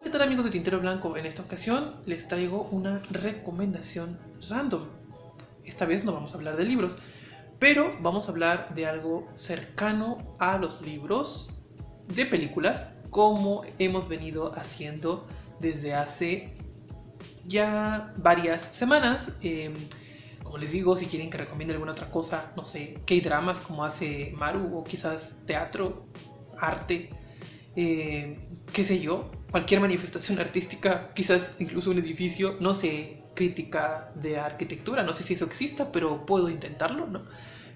¿Qué tal, amigos de Tintero Blanco? En esta ocasión les traigo una recomendación random. Esta vez no vamos a hablar de libros, pero vamos a hablar de algo cercano a los libros, de películas, como hemos venido haciendo desde hace ya varias semanas. Como les digo, si quieren que recomiende alguna otra cosa, no sé, K-dramas como hace Maru, o quizás teatro, arte, qué sé yo, cualquier manifestación artística, quizás incluso un edificio, no sé, crítica de arquitectura, no sé si eso exista, pero puedo intentarlo, ¿no?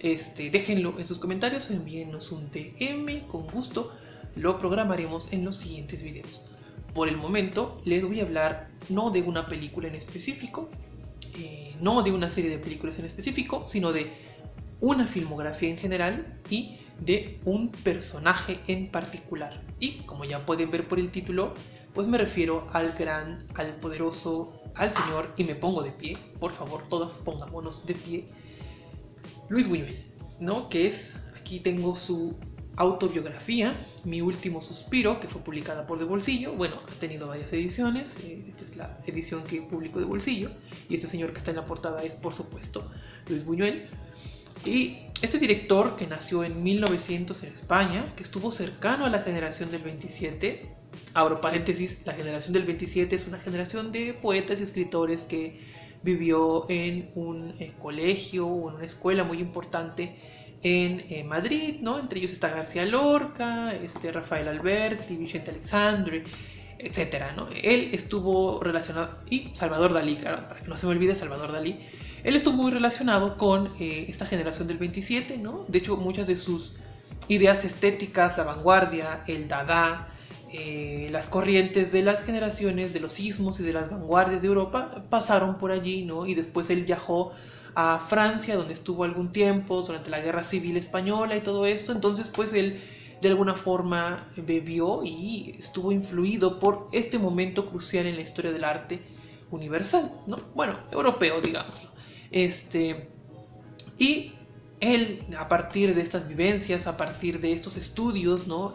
Déjenlo en sus comentarios o envíenos un DM, con gusto lo programaremos en los siguientes videos. Por el momento les voy a hablar no de una película en específico, no de una serie de películas en específico, sino de una filmografía en general y de un personaje en particular. Y como ya pueden ver por el título, pues me refiero al gran, al poderoso, al señor, y me pongo de pie, por favor, todos pongámonos de pie, Luis Buñuel, ¿no? Que es, aquí tengo su autobiografía, Mi último suspiro, que fue publicada por De Bolsillo. Bueno, ha tenido varias ediciones, esta es la edición que publicó De Bolsillo, y este señor que está en la portada es, por supuesto, Luis Buñuel. Y este director, que nació en 1900 en España, que estuvo cercano a la generación del 27, abro paréntesis, la generación del 27 es una generación de poetas y escritores que vivió en un colegio o en una escuela muy importante en Madrid, ¿no? Entre ellos está García Lorca, Rafael Alberti, Vicente Alexandre, etcétera, ¿no? Él estuvo relacionado, y Salvador Dalí, claro, para que no se me olvide Salvador Dalí. Él estuvo muy relacionado con esta generación del 27, ¿no? De hecho, muchas de sus ideas estéticas, la vanguardia, el dada, las corrientes de las generaciones, de los sismos y de las vanguardias de Europa pasaron por allí, ¿no? Y después él viajó a Francia, donde estuvo algún tiempo durante la Guerra Civil Española y todo esto. Entonces, pues él de alguna forma bebió y estuvo influido por este momento crucial en la historia del arte universal, ¿no? Bueno, europeo, digámoslo. Y él, a partir de estas vivencias, a partir de estos estudios, ¿no?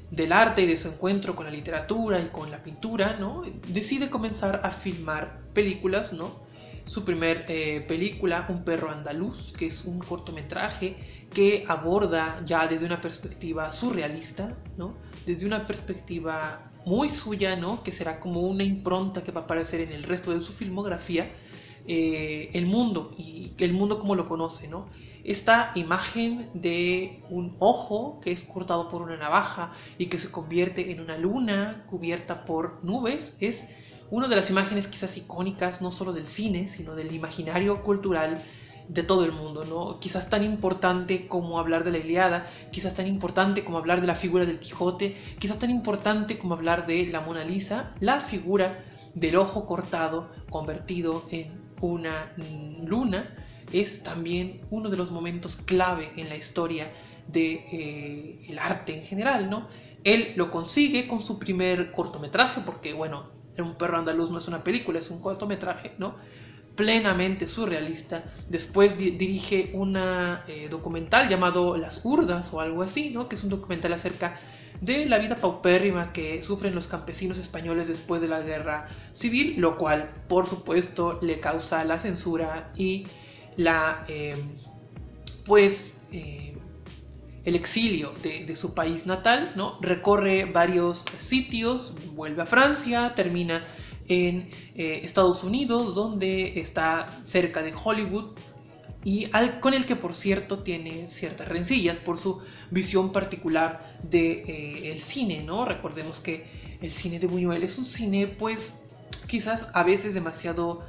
Del arte y de su encuentro con la literatura y con la pintura, ¿no? Decide comenzar a filmar películas, ¿no? Su primer película, Un perro andaluz, que es un cortometraje que aborda ya desde una perspectiva surrealista, ¿no? Desde una perspectiva muy suya, ¿no? Que será como una impronta que va a aparecer en el resto de su filmografía, el mundo y el mundo como lo conoce, ¿no? Esta imagen de un ojo que es cortado por una navaja y que se convierte en una luna cubierta por nubes es una de las imágenes quizás icónicas no solo del cine, sino del imaginario cultural de todo el mundo, ¿no? Quizás tan importante como hablar de la Ilíada, quizás tan importante como hablar de la figura del Quijote, quizás tan importante como hablar de la Mona Lisa, la figura del ojo cortado convertido en una luna es también uno de los momentos clave en la historia del arte en general, ¿no? Él lo consigue con su primer cortometraje, porque bueno, Un perro andaluz no es una película, es un cortometraje, ¿no? Plenamente surrealista. Después dirige una documental llamado Las Hurdas o algo así, ¿no? Que es un documental acerca de la vida paupérrima que sufren los campesinos españoles después de la guerra civil, lo cual por supuesto le causa la censura y la el exilio de su país natal, ¿no? Recorre varios sitios, vuelve a Francia, termina en Estados Unidos, donde está cerca de Hollywood, y con el que por cierto tiene ciertas rencillas por su visión particular de el cine, ¿no? Recordemos que el cine de Buñuel es un cine pues quizás a veces demasiado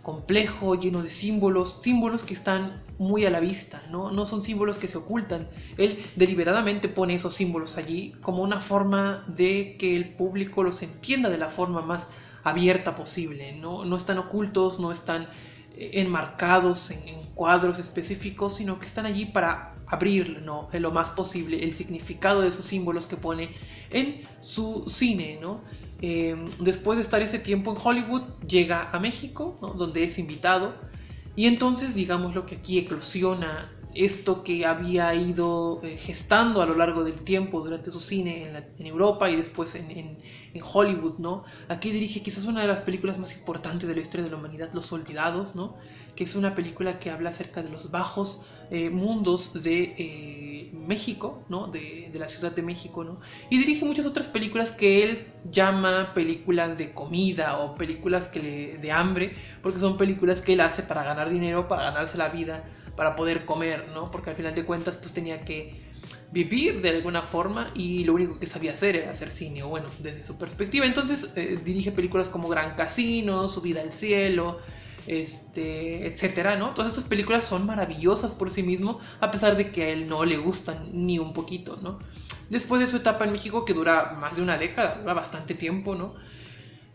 complejo, lleno de símbolos que están muy a la vista, ¿no? No son símbolos que se ocultan. Él deliberadamente pone esos símbolos allí como una forma de que el público los entienda de la forma más abierta posible, ¿no? No están ocultos, no están enmarcados en cuadros específicos, sino que están allí para abrir, ¿no? En lo más posible el significado de esos símbolos que pone en su cine, ¿no? Después de estar ese tiempo en Hollywood, llega a México, ¿no? Donde es invitado, y entonces digamos lo que aquí eclosiona esto que había ido gestando a lo largo del tiempo durante su cine en Europa y después en Hollywood, ¿no? Aquí dirige quizás una de las películas más importantes de la historia de la humanidad, Los Olvidados, ¿no? Que es una película que habla acerca de los bajos mundos de México, ¿no? De la Ciudad de México, ¿no? Y dirige muchas otras películas que él llama películas de comida o películas de hambre, porque son películas que él hace para ganar dinero, para ganarse la vida, para poder comer, ¿no? Porque al final de cuentas pues tenía que vivir de alguna forma y lo único que sabía hacer era hacer cine, o bueno, desde su perspectiva. Entonces dirige películas como Gran Casino, Subida al Cielo, etcétera, ¿no? Todas estas películas son maravillosas por sí mismo, a pesar de que a él no le gustan ni un poquito, ¿no? Después de su etapa en México, que dura más de una década, dura bastante tiempo, ¿no?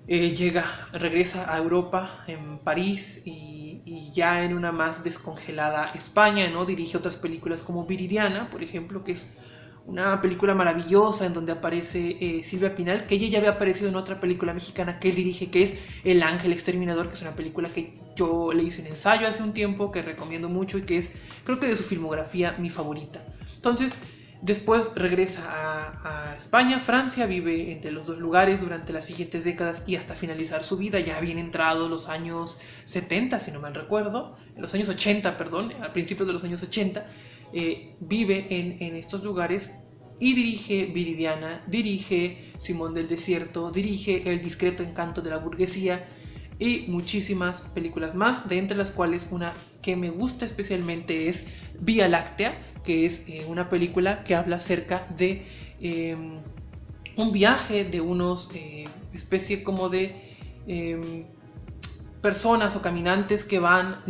Regresa a Europa, en París, y ya en una más descongelada España, ¿no? Dirige otras películas como Viridiana, por ejemplo, que es una película maravillosa en donde aparece Silvia Pinal, que ella ya había aparecido en otra película mexicana que él dirige, que es El Ángel Exterminador, que es una película que yo le hice un ensayo hace un tiempo, que recomiendo mucho y que es, creo que de su filmografía, mi favorita. Entonces, después regresa a España, Francia, vive entre los dos lugares durante las siguientes décadas y hasta finalizar su vida. Ya habían entrado los años 70, si no mal recuerdo, en los años 80, perdón, al principio de los años 80, vive en estos lugares y dirige Viridiana, dirige Simón del Desierto, dirige El discreto encanto de la burguesía y muchísimas películas más, de entre las cuales una que me gusta especialmente es Vía Láctea, que es una película que habla acerca de un viaje de unos especie como de personas o caminantes que van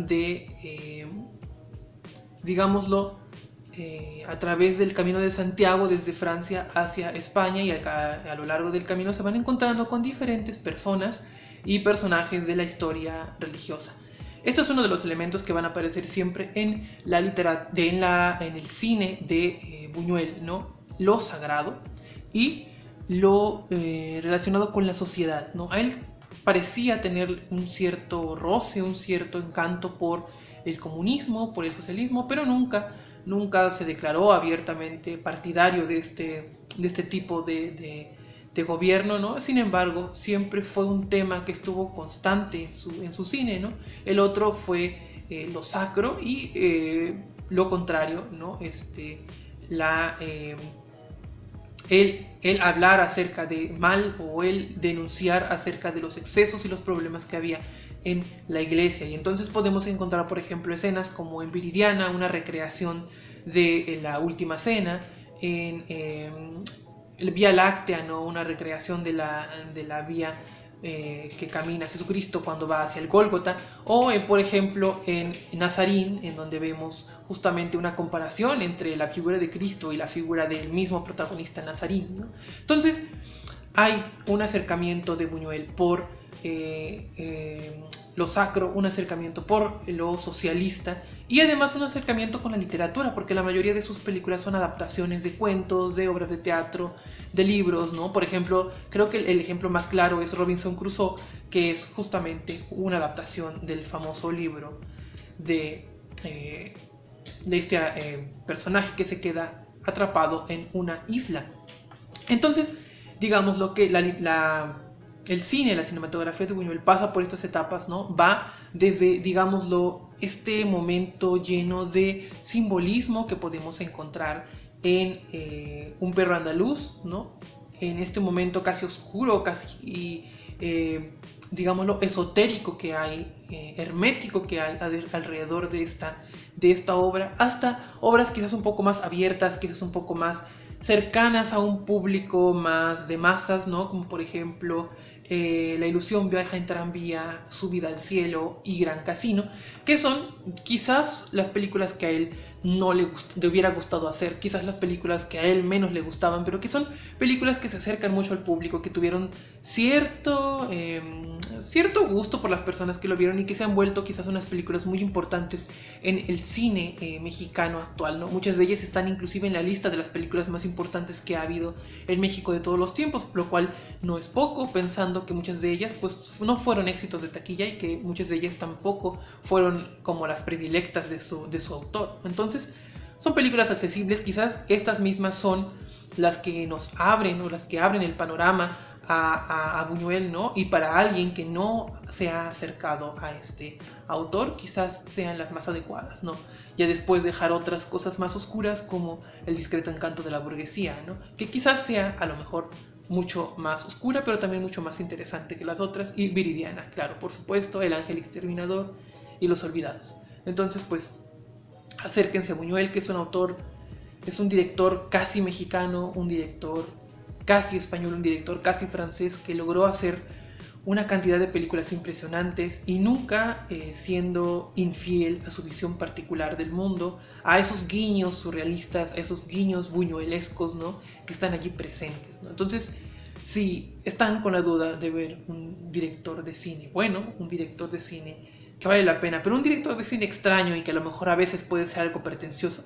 digámoslo, a través del Camino de Santiago desde Francia hacia España, y a lo largo del camino se van encontrando con diferentes personas y personajes de la historia religiosa. Esto es uno de los elementos que van a aparecer siempre en en el cine de Buñuel, ¿no? Lo sagrado y lo relacionado con la sociedad, ¿no? A él parecía tener un cierto roce, un cierto encanto por el comunismo, por el socialismo, pero nunca se declaró abiertamente partidario de este tipo de gobierno, ¿no? Sin embargo, siempre fue un tema que estuvo constante en su cine, ¿no? El otro fue lo sacro y lo contrario, ¿no? El hablar acerca de mal, o el denunciar acerca de los excesos y los problemas que había en la iglesia. Y entonces podemos encontrar, por ejemplo, escenas como en Viridiana, una recreación de la Última Cena, en Vía Láctea, ¿no? Una recreación de la vía que camina Jesucristo cuando va hacia el Gólgota, o por ejemplo en Nazarín, en donde vemos justamente una comparación entre la figura de Cristo y la figura del mismo protagonista Nazarín, ¿no? Entonces hay un acercamiento de Buñuel por lo sacro, un acercamiento por lo socialista y además un acercamiento con la literatura, porque la mayoría de sus películas son adaptaciones de cuentos, de obras de teatro, de libros, ¿no? Por ejemplo, creo que el ejemplo más claro es Robinson Crusoe, que es justamente una adaptación del famoso libro de este personaje que se queda atrapado en una isla. Entonces, digamos lo que el cine, la cinematografía de Buñuel pasa por estas etapas, ¿no? Va desde, digámoslo, este momento lleno de simbolismo que podemos encontrar en Un perro andaluz, ¿no? En este momento casi oscuro, casi, digámoslo, esotérico que hay, hermético que hay alrededor de esta obra, hasta obras quizás un poco más abiertas, quizás un poco más cercanas a un público más de masas, ¿no? Como por ejemplo La ilusión viaja en tranvía, Subida al cielo y Gran Casino, que son quizás las películas que a él no le hubiera gustado hacer, quizás las películas que a él menos le gustaban, pero que son películas que se acercan mucho al público, que tuvieron cierto gusto por las personas que lo vieron y que se han vuelto quizás unas películas muy importantes en el cine mexicano actual, ¿no? Muchas de ellas están inclusive en la lista de las películas más importantes que ha habido en México de todos los tiempos, lo cual no es poco, pensando pensando que muchas de ellas pues no fueron éxitos de taquilla y que muchas de ellas tampoco fueron como las predilectas de su autor. Entonces son películas accesibles, quizás estas mismas son las que nos abren o las que abren el panorama a Buñuel, ¿no? Y para alguien que no se ha acercado a este autor, quizás sean las más adecuadas, ¿no? Ya después dejar otras cosas más oscuras como El discreto encanto de la burguesía, ¿no? Que quizás sea a lo mejor mucho más oscura, pero también mucho más interesante que las otras. Y Viridiana, claro, por supuesto, El ángel exterminador y Los olvidados. Entonces, pues, acérquense a Buñuel, que es un autor, es un director casi mexicano, un director casi español, un director casi francés, que logró hacer una cantidad de películas impresionantes y nunca siendo infiel a su visión particular del mundo, a esos guiños surrealistas, a esos guiños buñuelescos, ¿no? Que están allí presentes, ¿no? Entonces, si están con la duda de ver un director de cine bueno, un director de cine que vale la pena, pero un director de cine extraño y que a lo mejor a veces puede ser algo pretencioso,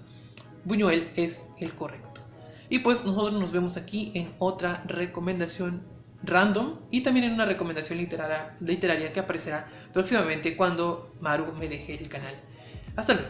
Buñuel es el correcto. Y pues nosotros nos vemos aquí en otra recomendación random y también en una recomendación literaria que aparecerá próximamente cuando Maru me deje el canal. Hasta luego.